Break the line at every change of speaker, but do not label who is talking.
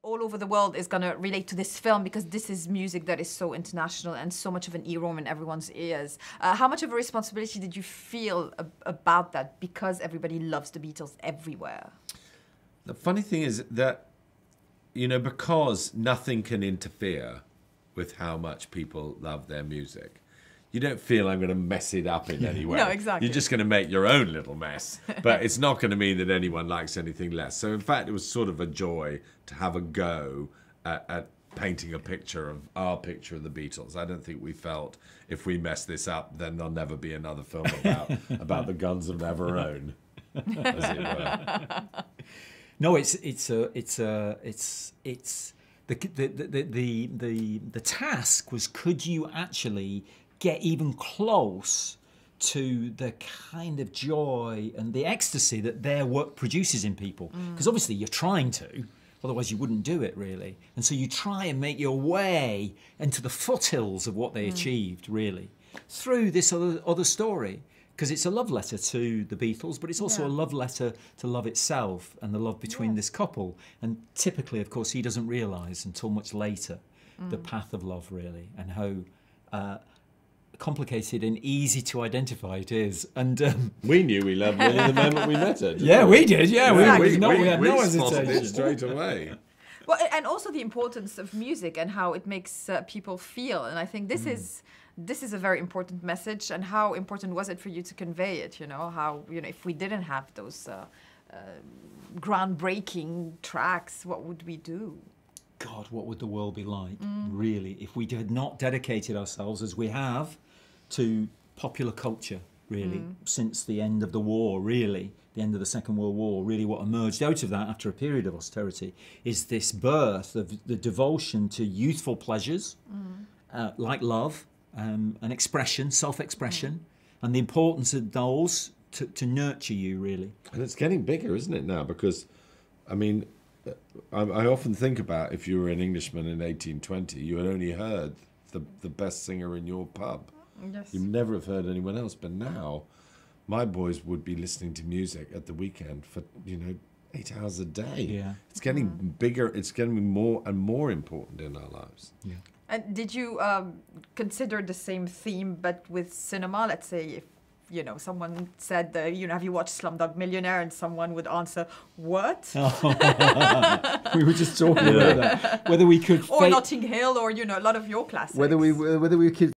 all over the world is going to relate to this film because this is music that is so international and so much of an earworm in everyone's ears. How much of a responsibility did you feel about that because everybody loves the Beatles everywhere?
The funny thing is that, you know, because nothing can interfere with how much people love their music, you don't feel I'm going to mess it up in any way.
No, exactly.
You're just going to make your own little mess. But it's not going to mean that anyone likes anything less. So, in fact, it was sort of a joy to have a go at painting a picture of our picture of the Beatles. I don't think we felt if we mess this up, then there'll never be another film about the Guns of Navarone, as it were.
No, it's the task was, could you actually get even close to the kind of joy and the ecstasy that their work produces in people? Because obviously you're trying to, otherwise you wouldn't do it really. And so you try and make your way into the foothills of what they achieved really through this other story. Because it's a love letter to the Beatles, but it's also a love letter to love itself and the love between this couple. And typically, of course, he doesn't realise until much later the path of love, really, and how complicated and easy to identify it is. And
we knew we loved Lily the moment we met her.
Yeah, we did. Yeah,
we
had no
spotted it
hesitation
straight away.
Well, and also the importance of music and how it makes people feel. And I think this is a very important message. And how important was it for you to convey it? You know, how, you know, if we didn't have those groundbreaking tracks, what would we do?
God, what would the world be like, really, if we had not dedicated ourselves, as we have, to popular culture, really, since the end of the war, really, the end of the Second World War. Really what emerged out of that after a period of austerity is this birth of the devotion to youthful pleasures, like love, and expression, self-expression, and the importance of those to nurture you, really.
And it's getting bigger, isn't it, now? Because, I mean, I often think about if you were an Englishman in 1820, you had only heard the best singer in your pub.
Yes.
You'd never have heard anyone else. But now, my boys would be listening to music at the weekend for, 8 hours a day.
Yeah.
It's getting bigger. It's getting more and more important in our lives.
Yeah.
And did you consider the same theme, but with cinema? Let's say if, someone said, have you watched Slumdog Millionaire? And someone would answer, what?
We were just talking about that. Whether we could...
Or Notting Hill, or, a lot of your classics.
Whether we could